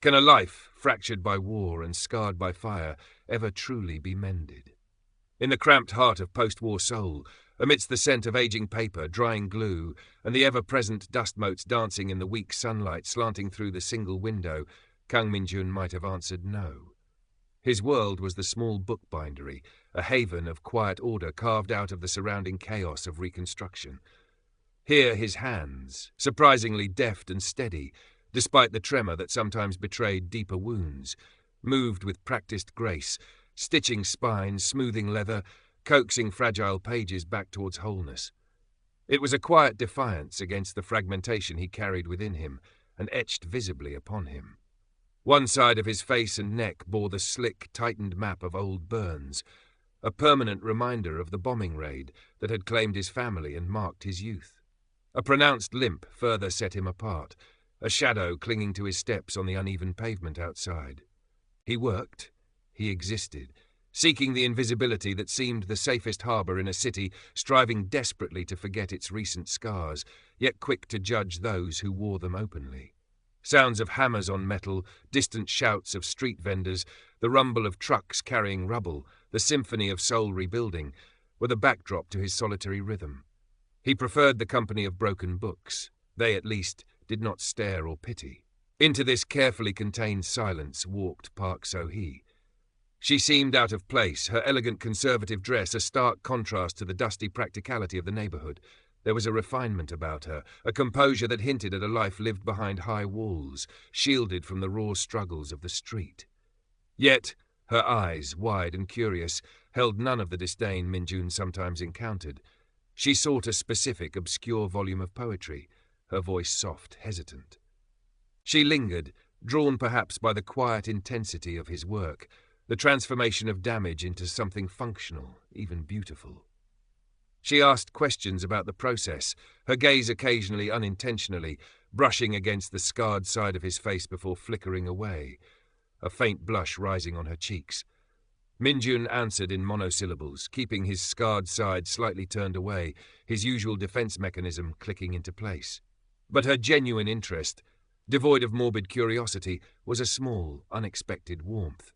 Can a life fractured by war and scarred by fire ever truly be mended? In the cramped heart of post-war Seoul, amidst the scent of aging paper, drying glue, and the ever-present dust motes dancing in the weak sunlight slanting through the single window, Kang Min-jun might have answered no. His world was the small bookbindery, a haven of quiet order carved out of the surrounding chaos of reconstruction. Here his hands, surprisingly deft and steady, despite the tremor that sometimes betrayed deeper wounds, moved with practiced grace, stitching spines, smoothing leather, coaxing fragile pages back towards wholeness. It was a quiet defiance against the fragmentation he carried within him and etched visibly upon him. One side of his face and neck bore the slick, tightened map of old burns, a permanent reminder of the bombing raid that had claimed his family and marked his youth. A pronounced limp further set him apart, a shadow clinging to his steps on the uneven pavement outside. He worked, he existed, seeking the invisibility that seemed the safest harbor in a city striving desperately to forget its recent scars, yet quick to judge those who wore them openly. Sounds of hammers on metal, distant shouts of street vendors, the rumble of trucks carrying rubble, the symphony of soul rebuilding, were the backdrop to his solitary rhythm. He preferred the company of broken books. They, at least, did not stare or pity. Into this carefully contained silence walked Park So-hee. She seemed out of place, her elegant conservative dress a stark contrast to the dusty practicality of the neighborhood. There was a refinement about her, a composure that hinted at a life lived behind high walls, shielded from the raw struggles of the street. Yet, her eyes, wide and curious, held none of the disdain Min-jun sometimes encountered. She sought a specific, obscure volume of poetry, her voice soft, hesitant. She lingered, drawn perhaps by the quiet intensity of his work, the transformation of damage into something functional, even beautiful. She asked questions about the process, her gaze occasionally unintentionally, brushing against the scarred side of his face before flickering away, a faint blush rising on her cheeks. Min-jun answered in monosyllables, keeping his scarred side slightly turned away, his usual defense mechanism clicking into place. But her genuine interest, devoid of morbid curiosity, was a small, unexpected warmth.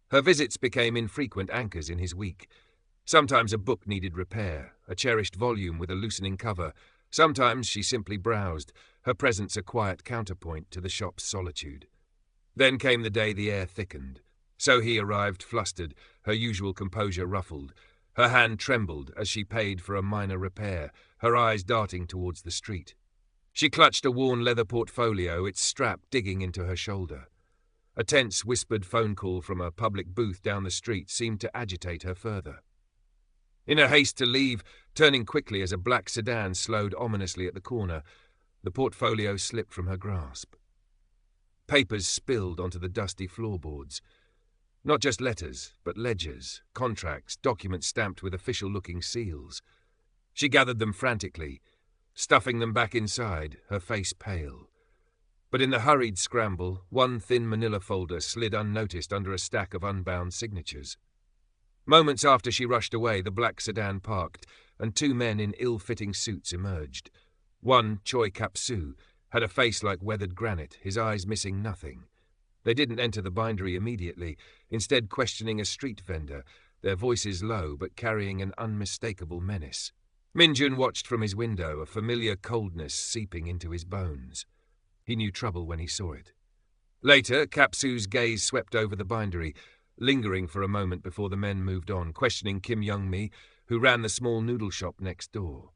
Her visits became infrequent anchors in his week. Sometimes a book needed repair, a cherished volume with a loosening cover. Sometimes she simply browsed, her presence a quiet counterpoint to the shop's solitude. Then came the day the air thickened. So-hee arrived flustered, her usual composure ruffled. Her hand trembled as she paid for a minor repair, her eyes darting towards the street. She clutched a worn leather portfolio, its strap digging into her shoulder. A tense, whispered phone call from a public booth down the street seemed to agitate her further. In her haste to leave, turning quickly as a black sedan slowed ominously at the corner, the portfolio slipped from her grasp. Papers spilled onto the dusty floorboards. Not just letters, but ledgers, contracts, documents stamped with official-looking seals. She gathered them frantically, stuffing them back inside, her face pale. But in the hurried scramble, one thin manila folder slid unnoticed under a stack of unbound signatures. Moments after she rushed away, the black sedan parked, and two men in ill-fitting suits emerged. One, Choi Kap-soo, had a face like weathered granite, his eyes missing nothing. They didn't enter the bindery immediately, instead questioning a street vendor, their voices low but carrying an unmistakable menace. Min-jun watched from his window, a familiar coldness seeping into his bones. He knew trouble when he saw it. Later, Kap-soo's gaze swept over the bindery, lingering for a moment before the men moved on, questioning Kim Young-mi, who ran the small noodle shop next door.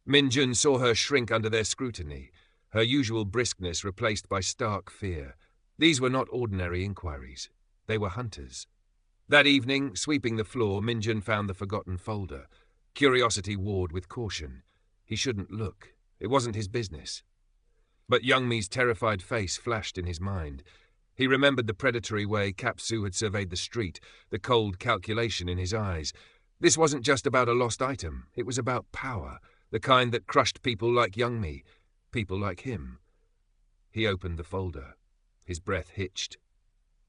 Min-jun saw her shrink under their scrutiny, her usual briskness replaced by stark fear. These were not ordinary inquiries. They were hunters. That evening, sweeping the floor, Min-jun found the forgotten folder. Curiosity warred with caution. He shouldn't look. It wasn't his business. But Young-mi's terrified face flashed in his mind. He remembered the predatory way Kap-soo had surveyed the street, the cold calculation in his eyes. This wasn't just about a lost item. It was about power, the kind that crushed people like Young-mi, people like him. He opened the folder. His breath hitched.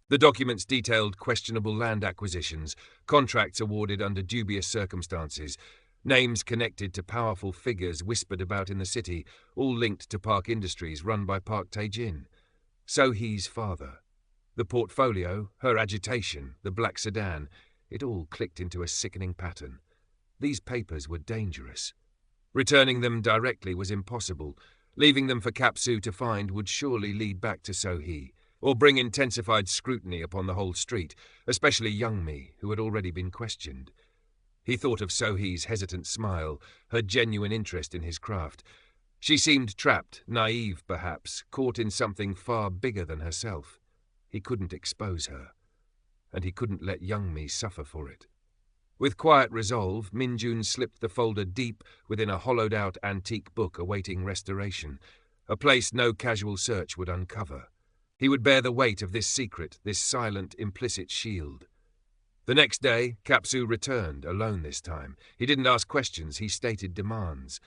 The documents detailed questionable land acquisitions, contracts awarded under dubious circumstances, names connected to powerful figures whispered about in the city, all linked to Park Industries run by Park Tae-jin. So-hee's father. The portfolio, her agitation, the black sedan, it all clicked into a sickening pattern. These papers were dangerous. Returning them directly was impossible. Leaving them for Kapsu to find would surely lead back to So-hee, or bring intensified scrutiny upon the whole street, especially Young-mi, who had already been questioned. He thought of So-hee's hesitant smile, her genuine interest in his craft. She seemed trapped, naive perhaps, caught in something far bigger than herself. He couldn't expose her, and he couldn't let Young-mi suffer for it. With quiet resolve, Min-jun slipped the folder deep within a hollowed-out antique book awaiting restoration, a place no casual search would uncover. He would bear the weight of this secret, this silent, implicit shield. The next day, Kapsu returned, alone this time. He didn't ask questions, he stated demands.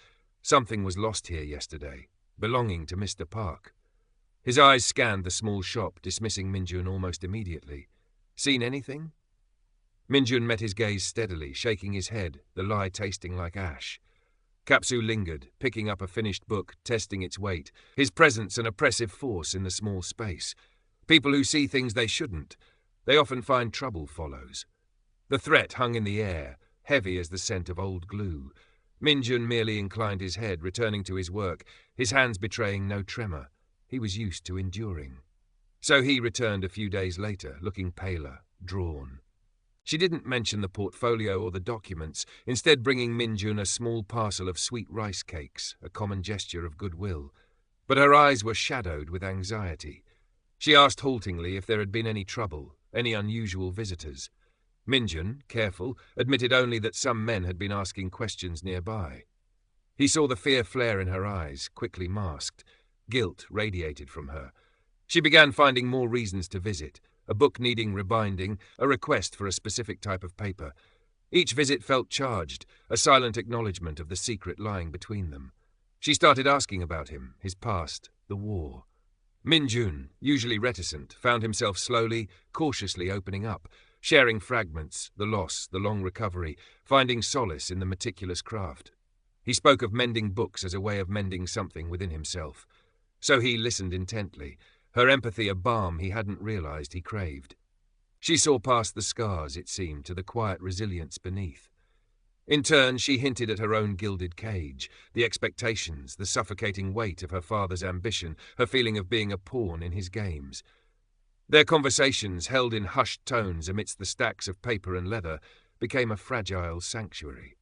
Something was lost here yesterday, belonging to Mr. Park. His eyes scanned the small shop, dismissing Min-jun almost immediately. Seen anything? Min-jun met his gaze steadily, shaking his head, the lie tasting like ash. Kapsu lingered, picking up a finished book, testing its weight, his presence an oppressive force in the small space. People who see things they shouldn't, they often find trouble follows. The threat hung in the air, heavy as the scent of old glue. Min-jun merely inclined his head, returning to his work, his hands betraying no tremor. He was used to enduring. So he returned a few days later, looking paler, drawn. She didn't mention the portfolio or the documents, instead bringing Min-jun a small parcel of sweet rice cakes, a common gesture of goodwill. But her eyes were shadowed with anxiety. She asked haltingly if there had been any trouble, any unusual visitors. Min-jun, careful, admitted only that some men had been asking questions nearby. He saw the fear flare in her eyes, quickly masked. Guilt radiated from her. She began finding more reasons to visit, a book needing rebinding, a request for a specific type of paper. Each visit felt charged, a silent acknowledgement of the secret lying between them. She started asking about him, his past, the war. Min-jun, usually reticent, found himself slowly, cautiously opening up, sharing fragments, the loss, the long recovery, finding solace in the meticulous craft. He spoke of mending books as a way of mending something within himself. So he listened intently, her empathy a balm he hadn't realized he craved. She saw past the scars, it seemed, to the quiet resilience beneath. In turn, she hinted at her own gilded cage, the expectations, the suffocating weight of her father's ambition, her feeling of being a pawn in his games. Their conversations, held in hushed tones amidst the stacks of paper and leather, became a fragile sanctuary.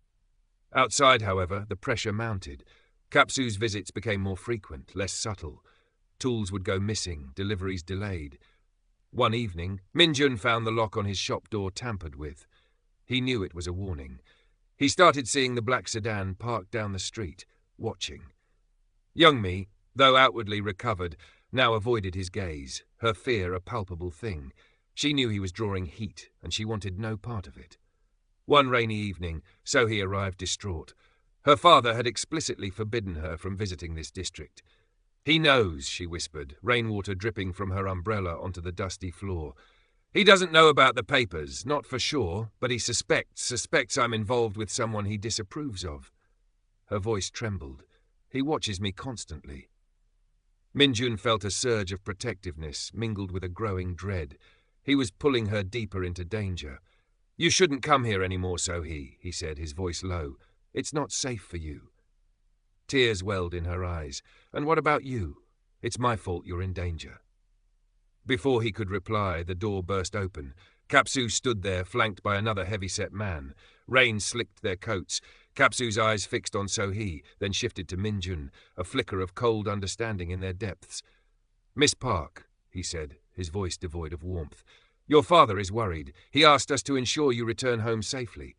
Outside, however, the pressure mounted. Kapsu's visits became more frequent, less subtle. Tools would go missing, deliveries delayed. One evening, Min-jun found the lock on his shop door tampered with. He knew it was a warning. He started seeing the black sedan parked down the street, watching. Young-mi, though outwardly recovered, now avoided his gaze, her fear a palpable thing. She knew he was drawing heat, and she wanted no part of it. One rainy evening, So-hee arrived distraught. Her father had explicitly forbidden her from visiting this district. "He knows," she whispered, rainwater dripping from her umbrella onto the dusty floor. "He doesn't know about the papers, not for sure, but he suspects I'm involved with someone he disapproves of." Her voice trembled. "He watches me constantly." Min-jun felt a surge of protectiveness mingled with a growing dread. He was pulling her deeper into danger. "You shouldn't come here anymore, So-hee," he said, his voice low. "It's not safe for you." Tears welled in her eyes. "And what about you? It's my fault you're in danger." Before he could reply, the door burst open. Kapsu stood there, flanked by another heavy-set man. Rain slicked their coats. Kapsu's eyes fixed on So-hee, then shifted to Min-jun, a flicker of cold understanding in their depths. "Miss Park," he said, his voice devoid of warmth, "your father is worried. He asked us to ensure you return home safely."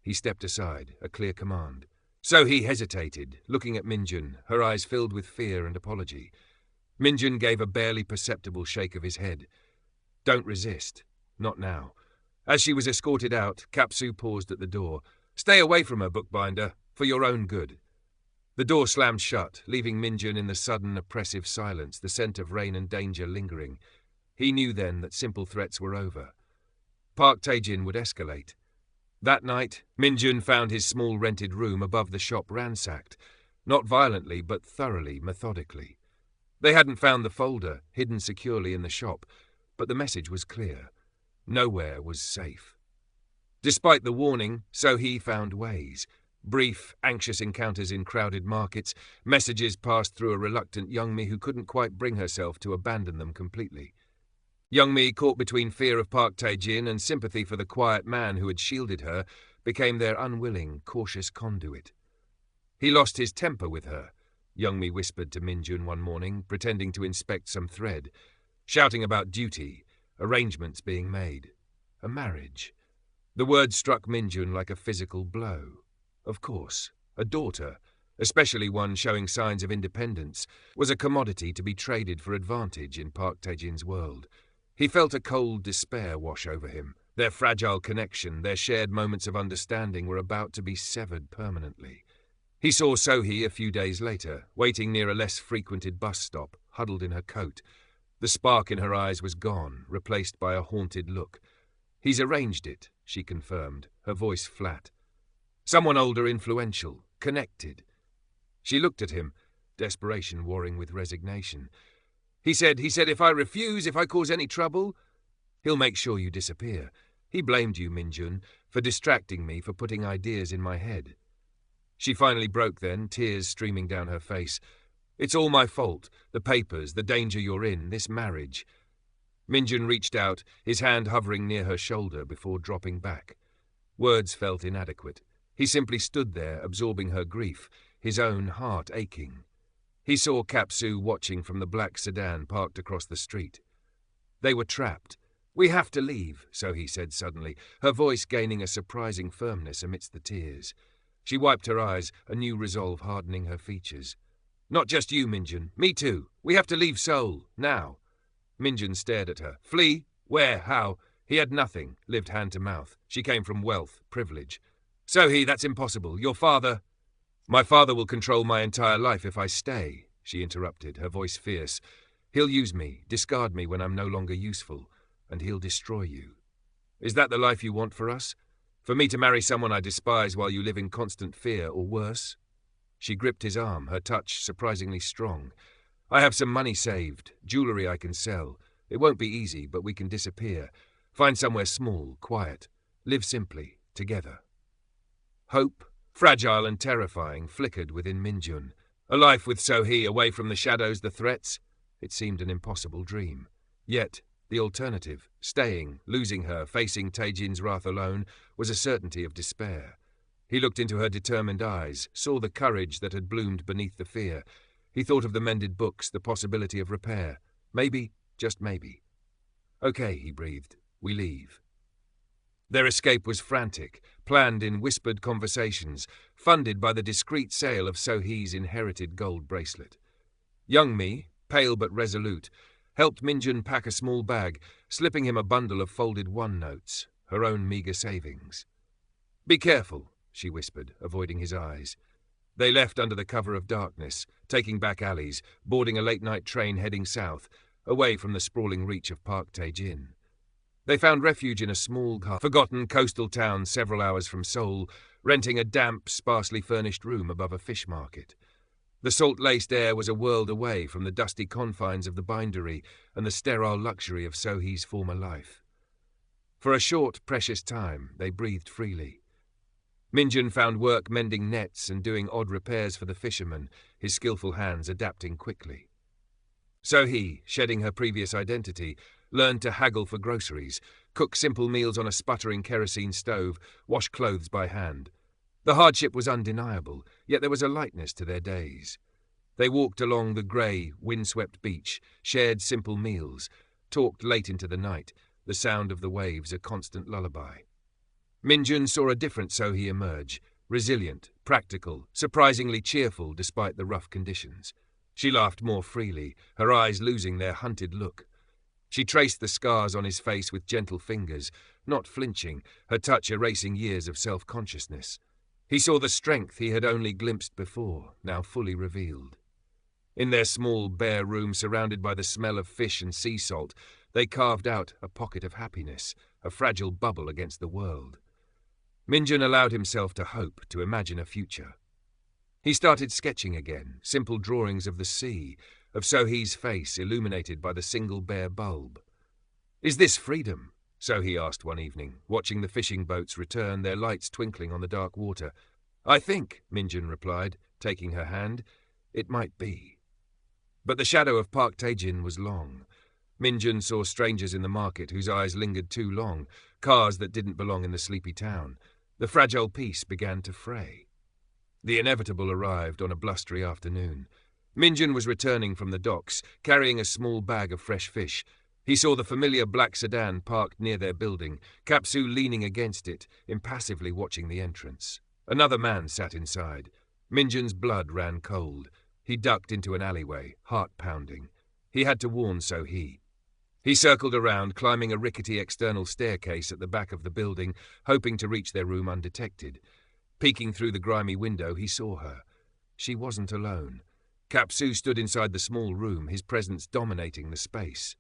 He stepped aside, a clear command. So-hee hesitated, looking at Min-jun, her eyes filled with fear and apology. Min-jun gave a barely perceptible shake of his head. "Don't resist. Not now." As she was escorted out, Kapsu paused at the door. "Stay away from her, Bookbinder, for your own good." The door slammed shut, leaving Min-jun in the sudden, oppressive silence, the scent of rain and danger lingering. He knew then that simple threats were over. Park Tae-jin would escalate. That night, Min-jun found his small rented room above the shop ransacked, not violently but thoroughly, methodically. They hadn't found the folder, hidden securely in the shop, but the message was clear. Nowhere was safe. Despite the warning, So-hee found ways. Brief, anxious encounters in crowded markets, messages passed through a reluctant Youngmi who couldn't quite bring herself to abandon them completely. Youngmi, caught between fear of Park Tae-jin and sympathy for the quiet man who had shielded her, became their unwilling, cautious conduit. He lost his temper with her, Youngmi whispered to Minjun one morning, pretending to inspect some thread, shouting about duty, arrangements being made. A marriage. The word struck Minjun like a physical blow. Of course, a daughter, especially one showing signs of independence, was a commodity to be traded for advantage in Park Tae-jin's world. He felt a cold despair wash over him. Their fragile connection, their shared moments of understanding were about to be severed permanently. He saw So-hee a few days later, waiting near a less frequented bus stop, huddled in her coat. The spark in her eyes was gone, replaced by a haunted look. "He's arranged it," she confirmed, her voice flat. "Someone older, influential, connected." She looked at him, desperation warring with resignation. He said, if I refuse, if I cause any trouble, he'll make sure you disappear. He blamed you, Minjun, for distracting me, for putting ideas in my head." She finally broke then, tears streaming down her face. "It's all my fault. The papers, the danger you're in, this marriage." Minjun reached out, his hand hovering near her shoulder before dropping back. Words felt inadequate. He simply stood there, absorbing her grief, his own heart aching. He saw Kapsu watching from the black sedan parked across the street. They were trapped. "We have to leave," So-hee said suddenly, her voice gaining a surprising firmness amidst the tears. She wiped her eyes, a new resolve hardening her features. "Not just you, Minjun. Me too. We have to leave Seoul, now." Minjun stared at her. "Flee? Where? How?" He had nothing, lived hand to mouth. She came from wealth, privilege. "So-hee, that's impossible. Your father—" "My father will control my entire life if I stay," she interrupted, her voice fierce. "He'll use me, discard me when I'm no longer useful, and he'll destroy you. Is that the life you want for us? For me to marry someone I despise while you live in constant fear, or worse?" She gripped his arm, her touch surprisingly strong. "I have some money saved, jewellery I can sell. It won't be easy, but we can disappear. Find somewhere small, quiet. Live simply, together." Hope, fragile and terrifying, flickered within Minjun. A life with So-hee, away from the shadows, the threats. It seemed an impossible dream. Yet, the alternative, staying, losing her, facing Tae-jin's wrath alone, was a certainty of despair. He looked into her determined eyes, saw the courage that had bloomed beneath the fear. He thought of the mended books, the possibility of repair. Maybe, just maybe. "Okay," he breathed. "We leave." Their escape was frantic, planned in whispered conversations, funded by the discreet sale of So-hee's inherited gold bracelet. Youngmi, pale but resolute, helped Minjun pack a small bag, slipping him a bundle of folded one-notes, her own meagre savings. "Be careful," she whispered, avoiding his eyes. They left under the cover of darkness, taking back alleys, boarding a late-night train heading south, away from the sprawling reach of Park Tae-jin. They found refuge in a small, forgotten coastal town several hours from Seoul, renting a damp, sparsely furnished room above a fish market. The salt-laced air was a world away from the dusty confines of the bindery and the sterile luxury of So-hee's former life. For a short, precious time, they breathed freely. Minjun found work mending nets and doing odd repairs for the fishermen, his skillful hands adapting quickly. So-hee, shedding her previous identity, learned to haggle for groceries, cook simple meals on a sputtering kerosene stove, wash clothes by hand. The hardship was undeniable, yet there was a lightness to their days. They walked along the grey, windswept beach, shared simple meals, talked late into the night, the sound of the waves a constant lullaby. Minjun saw a different So-hee emerge, resilient, practical, surprisingly cheerful despite the rough conditions. She laughed more freely, her eyes losing their hunted look. She traced the scars on his face with gentle fingers, not flinching, her touch erasing years of self-consciousness. He saw the strength he had only glimpsed before, now fully revealed. In their small, bare room surrounded by the smell of fish and sea salt, they carved out a pocket of happiness, a fragile bubble against the world. Minjun allowed himself to hope, to imagine a future. He started sketching again, simple drawings of the sea, of Sohee's face illuminated by the single bare bulb. "Is this freedom?" Sohee asked one evening, watching the fishing boats return, their lights twinkling on the dark water. "I think," Minjun replied, taking her hand, "it might be." But the shadow of Park Tae-jin was long. Minjun saw strangers in the market whose eyes lingered too long, cars that didn't belong in the sleepy town. The fragile peace began to fray. The inevitable arrived on a blustery afternoon. Minjun was returning from the docks, carrying a small bag of fresh fish. He saw the familiar black sedan parked near their building, Kapsu leaning against it, impassively watching the entrance. Another man sat inside. Minjun's blood ran cold. He ducked into an alleyway, heart pounding. He had to warn Sohee. He circled around, climbing a rickety external staircase at the back of the building, hoping to reach their room undetected. Peeking through the grimy window, he saw her. She wasn't alone. Kapsu stood inside the small room, his presence dominating the space.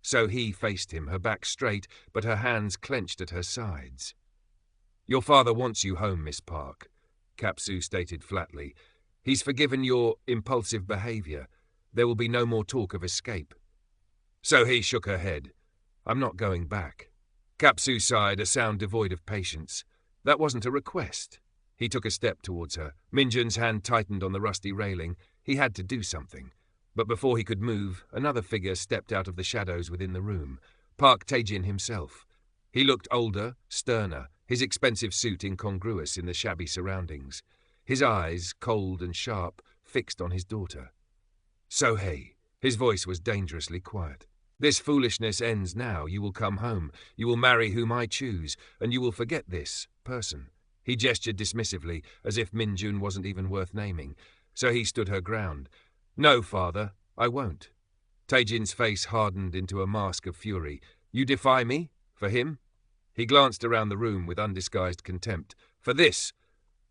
Sohee faced him, her back straight, but her hands clenched at her sides. "Your father wants you home, Miss Park," Kapsu stated flatly. "He's forgiven your impulsive behavior. There will be no more talk of escape." Sohee shook her head. "I'm not going back." Kapsu sighed, a sound devoid of patience. That wasn't a request. He took a step towards her. Minjun's hand tightened on the rusty railing. He had to do something. But before he could move, another figure stepped out of the shadows within the room. Park Tae-jin himself. He looked older, sterner, his expensive suit incongruous in the shabby surroundings. His eyes, cold and sharp, fixed on his daughter. "Sohee," his voice was dangerously quiet. "This foolishness ends now. You will come home. You will marry whom I choose, and you will forget this person." He gestured dismissively, as if Minjun wasn't even worth naming. Sohee stood her ground. "No, father, I won't." Tae-jin's face hardened into a mask of fury. "You defy me? For him?" He glanced around the room with undisguised contempt. "For this?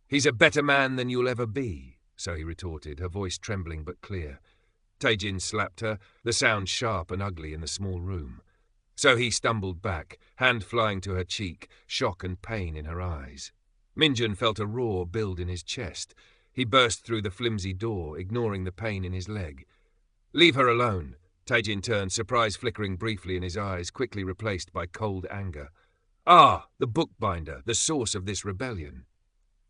He's a better man than you'll ever be," Sohee retorted, her voice trembling but clear. Tae-jin slapped her, the sound sharp and ugly in the small room. Sohee stumbled back, hand flying to her cheek, shock and pain in her eyes. Minjun felt a roar build in his chest. He burst through the flimsy door, ignoring the pain in his leg. "Leave her alone." Tae-jin turned, surprise flickering briefly in his eyes, quickly replaced by cold anger. "Ah, the Bookbinder, the source of this rebellion."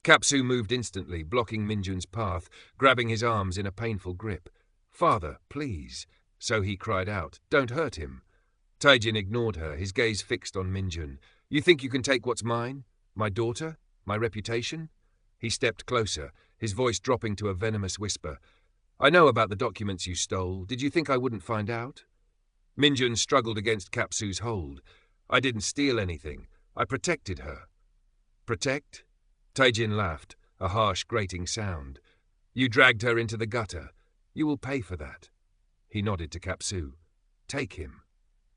Kapsu moved instantly, blocking Minjun's path, grabbing his arms in a painful grip. "Father, please," Sohee cried out. "Don't hurt him." Tae-jin ignored her, his gaze fixed on Minjun. "You think you can take what's mine? My daughter? My reputation?" He stepped closer, his voice dropping to a venomous whisper. "I know about the documents you stole. Did you think I wouldn't find out?" Minjun struggled against Kapsu's hold. "I didn't steal anything. I protected her." "Protect?" Tae-jin laughed, a harsh, grating sound. "You dragged her into the gutter. You will pay for that." He nodded to Kapsu. "Take him."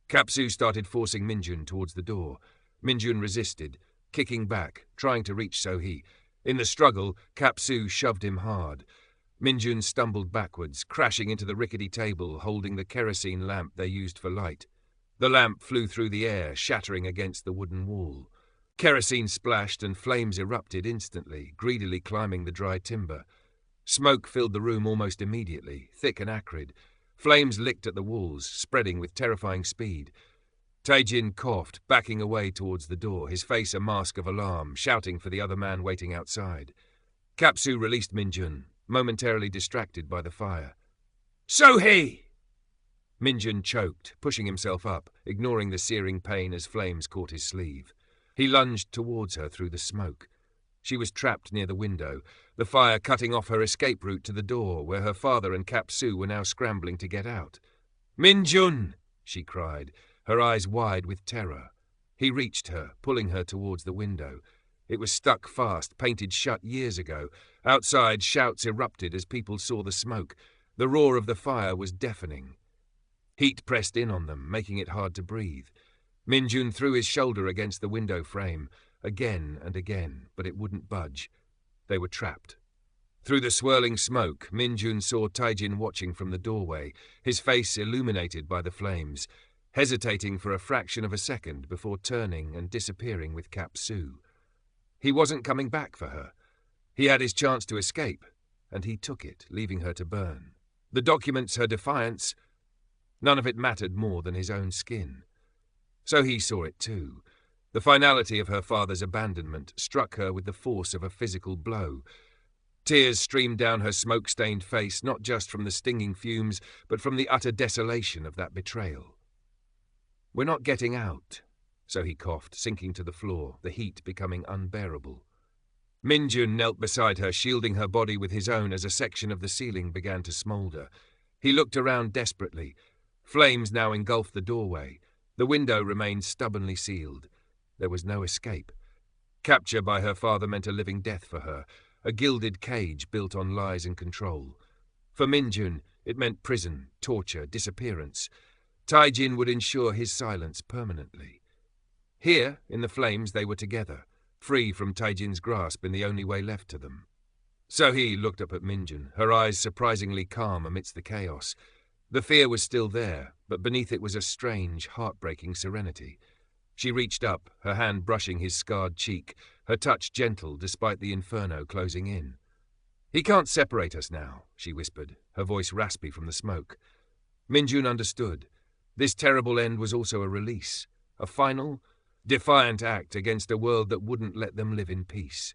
Kapsu started forcing Minjun towards the door. Minjun resisted, kicking back, trying to reach Sohee. In the struggle, Kapsu shoved him hard. Minjun stumbled backwards, crashing into the rickety table holding the kerosene lamp they used for light. The lamp flew through the air, shattering against the wooden wall. Kerosene splashed and flames erupted instantly, greedily climbing the dry timber. Smoke filled the room almost immediately, thick and acrid. Flames licked at the walls, spreading with terrifying speed. Tae-jin coughed, backing away towards the door, his face a mask of alarm, shouting for the other man waiting outside. Kapsu released Minjun, momentarily distracted by the fire. "Sohee!" Minjun choked, pushing himself up, ignoring the searing pain as flames caught his sleeve. He lunged towards her through the smoke. She was trapped near the window, the fire cutting off her escape route to the door, where her father and Kapsu were now scrambling to get out. "Minjun!" she cried, her eyes wide with terror. He reached her, pulling her towards the window. It was stuck fast, painted shut years ago. Outside, shouts erupted as people saw the smoke. The roar of the fire was deafening. Heat pressed in on them, making it hard to breathe. Minjun threw his shoulder against the window frame, again and again, but it wouldn't budge. They were trapped. Through the swirling smoke, Minjun saw Tae-jin watching from the doorway, his face illuminated by the flames, hesitating for a fraction of a second before turning and disappearing with Kapsu. He wasn't coming back for her. He had his chance to escape, and he took it, leaving her to burn. The documents her defiance, none of it mattered more than his own skin. So he saw it too. The finality of her father's abandonment struck her with the force of a physical blow. Tears streamed down her smoke-stained face, not just from the stinging fumes, but from the utter desolation of that betrayal. "We're not getting out," so he coughed, sinking to the floor, the heat becoming unbearable. Minjun knelt beside her, shielding her body with his own as a section of the ceiling began to smoulder. He looked around desperately. Flames now engulfed the doorway. The window remained stubbornly sealed. There was no escape. Capture by her father meant a living death for her, a gilded cage built on lies and control. For Minjun, it meant prison, torture, disappearance. Taijin would ensure his silence permanently. Here, in the flames, they were together, free from Taijin's grasp in the only way left to them. So he looked up at Minjun, her eyes surprisingly calm amidst the chaos. The fear was still there, but beneath it was a strange, heartbreaking serenity. She reached up, her hand brushing his scarred cheek, her touch gentle despite the inferno closing in. "He can't separate us now," she whispered, her voice raspy from the smoke. Minjun understood. This terrible end was also a release, a final, defiant act against a world that wouldn't let them live in peace.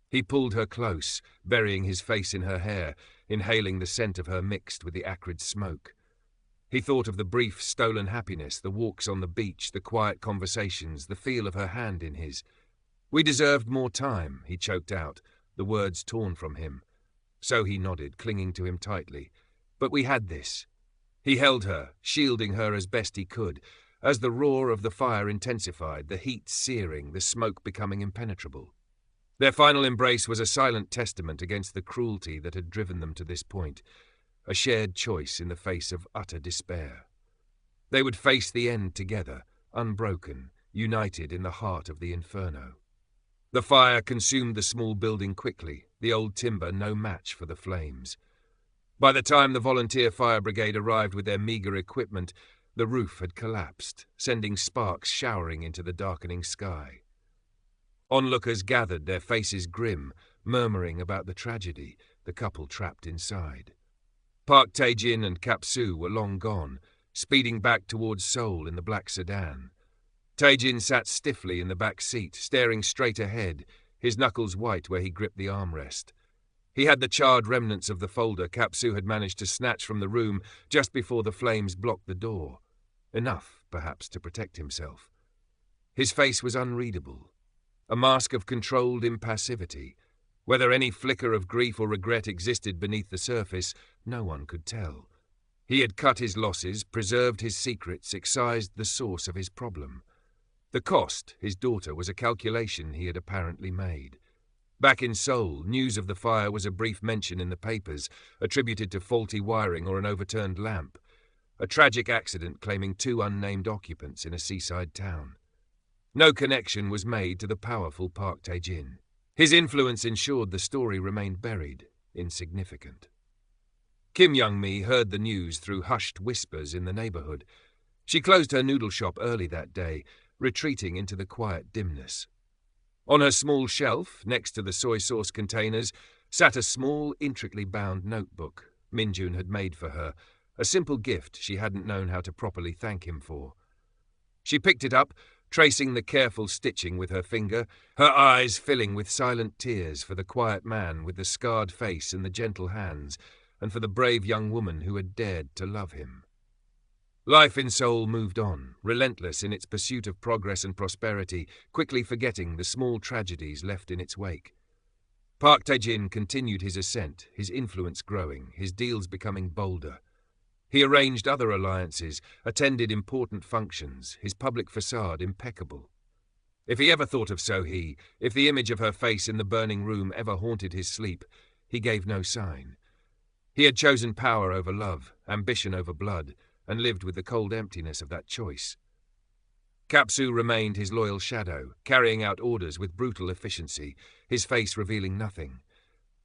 He pulled her close, burying his face in her hair, inhaling the scent of her mixed with the acrid smoke. He thought of the brief, stolen happiness, the walks on the beach, the quiet conversations, the feel of her hand in his. "We deserved more time," he choked out, the words torn from him. So he nodded, clinging to him tightly. "But we had this." He held her, shielding her as best he could. As the roar of the fire intensified, the heat searing, the smoke becoming impenetrable. Their final embrace was a silent testament against the cruelty that had driven them to this point, a shared choice in the face of utter despair. They would face the end together, unbroken, united in the heart of the inferno. The fire consumed the small building quickly, the old timber no match for the flames. By the time the volunteer fire brigade arrived with their meagre equipment, the roof had collapsed, sending sparks showering into the darkening sky. Onlookers gathered, their faces grim, murmuring about the tragedy, the couple trapped inside. Park Tae-jin and Kap-soo were long gone, speeding back towards Seoul in the black sedan. Tae-jin sat stiffly in the back seat, staring straight ahead, his knuckles white where he gripped the armrest. He had the charred remnants of the folder Kap-soo had managed to snatch from the room just before the flames blocked the door. Enough, perhaps, to protect himself. His face was unreadable, a mask of controlled impassivity. Whether any flicker of grief or regret existed beneath the surface, no one could tell. He had cut his losses, preserved his secrets, excised the source of his problem. The cost, his daughter, was a calculation he had apparently made. Back in Seoul, news of the fire was a brief mention in the papers, attributed to faulty wiring or an overturned lamp. A tragic accident claiming 2 unnamed occupants in a seaside town. No connection was made to the powerful Park Tae-jin. His influence ensured the story remained buried, insignificant. Kim Young-mi heard the news through hushed whispers in the neighborhood. She closed her noodle shop early that day, retreating into the quiet dimness. On her small shelf, next to the soy sauce containers, sat a small, intricately bound notebook Minjun had made for her, a simple gift she hadn't known how to properly thank him for. She picked it up, tracing the careful stitching with her finger, her eyes filling with silent tears for the quiet man with the scarred face and the gentle hands, and for the brave young woman who had dared to love him. Life in Seoul moved on, relentless in its pursuit of progress and prosperity, quickly forgetting the small tragedies left in its wake. Park Tae-jin continued his ascent, his influence growing, his deals becoming bolder. He arranged other alliances, attended important functions, his public facade impeccable. If he ever thought of So-hee, if the image of her face in the burning room ever haunted his sleep, he gave no sign. He had chosen power over love, ambition over blood, and lived with the cold emptiness of that choice. Kap-soo remained his loyal shadow, carrying out orders with brutal efficiency, his face revealing nothing.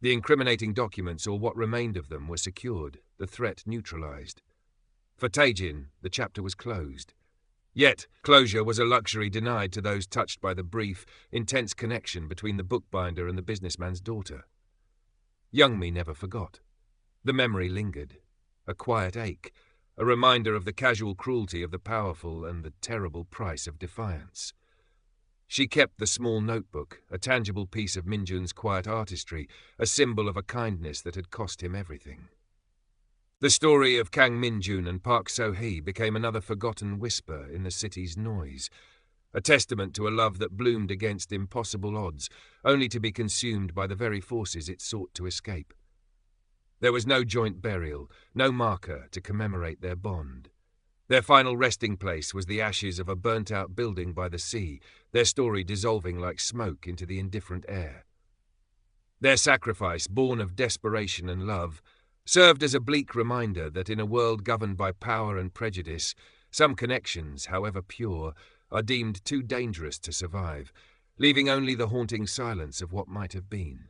The incriminating documents, or what remained of them, were secured, the threat neutralized. For Tae-jin, the chapter was closed. Yet, closure was a luxury denied to those touched by the brief, intense connection between the bookbinder and the businessman's daughter. Young-mi never forgot. The memory lingered. a quiet ache, a reminder of the casual cruelty of the powerful and the terrible price of defiance. She kept the small notebook, a tangible piece of Minjun's quiet artistry, a symbol of a kindness that had cost him everything. The story of Kang Minjun and Park So-hee became another forgotten whisper in the city's noise, a testament to a love that bloomed against impossible odds, only to be consumed by the very forces it sought to escape. There was no joint burial, no marker to commemorate their bond. Their final resting place was the ashes of a burnt-out building by the sea, their story dissolving like smoke into the indifferent air. Their sacrifice, born of desperation and love, served as a bleak reminder that in a world governed by power and prejudice, some connections, however pure, are deemed too dangerous to survive, leaving only the haunting silence of what might have been.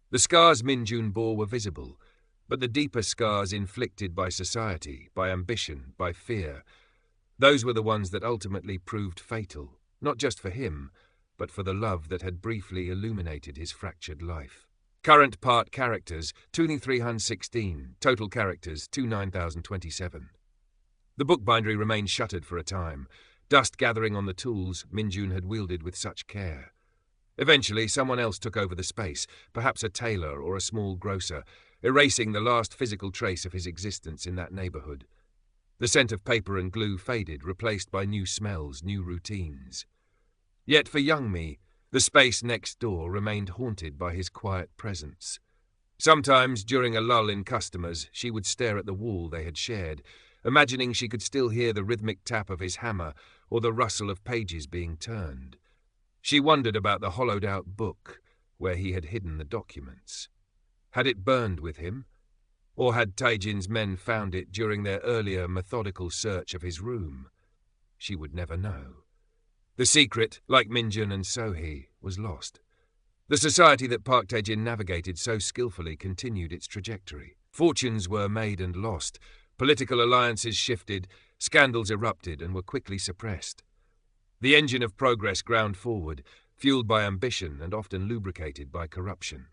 The scars Minjun bore were visible, but the deeper scars inflicted by society, by ambition, by fear, those were the ones that ultimately proved fatal, not just for him, but for the love that had briefly illuminated his fractured life. Current part characters, 2316, total characters, 29,027. The bookbindery remained shuttered for a time, dust gathering on the tools Minjun had wielded with such care. Eventually, someone else took over the space, perhaps a tailor or a small grocer, erasing the last physical trace of his existence in that neighborhood. The scent of paper and glue faded, replaced by new smells, new routines. Yet for young me, the space next door remained haunted by his quiet presence. Sometimes, during a lull in customers, she would stare at the wall they had shared, imagining she could still hear the rhythmic tap of his hammer or the rustle of pages being turned. She wondered about the hollowed-out book where he had hidden the documents. Had it burned with him? Or had Taejin's men found it during their earlier methodical search of his room? She would never know. The secret, like Minjun and So-hee, was lost. The society that Park Taejin navigated so skillfully continued its trajectory. Fortunes were made and lost, political alliances shifted, scandals erupted and were quickly suppressed. The engine of progress ground forward, fueled by ambition and often lubricated by corruption.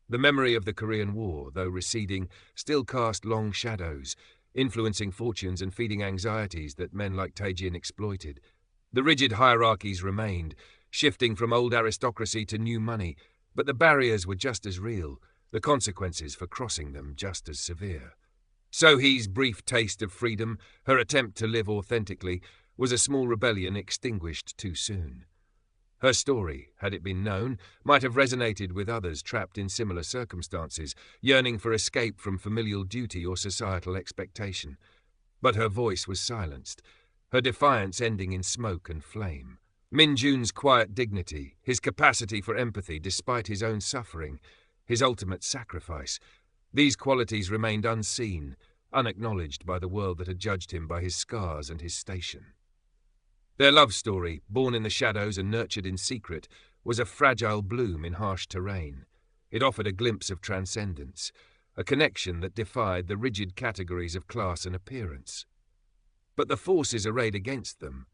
The memory of the Korean War, though receding, still cast long shadows, influencing fortunes and feeding anxieties that men like Taejin exploited. The rigid hierarchies remained, shifting from old aristocracy to new money, but the barriers were just as real, the consequences for crossing them just as severe. So-hee's brief taste of freedom, her attempt to live authentically, was a small rebellion extinguished too soon. Her story, had it been known, might have resonated with others trapped in similar circumstances, yearning for escape from familial duty or societal expectation. But her voice was silenced, her defiance ending in smoke and flame. Minjun's quiet dignity, his capacity for empathy despite his own suffering, his ultimate sacrifice, these qualities remained unseen, unacknowledged by the world that had judged him by his scars and his station. Their love story, born in the shadows and nurtured in secret, was a fragile bloom in harsh terrain. It offered a glimpse of transcendence, a connection that defied the rigid categories of class and appearance. But the forces arrayed against them,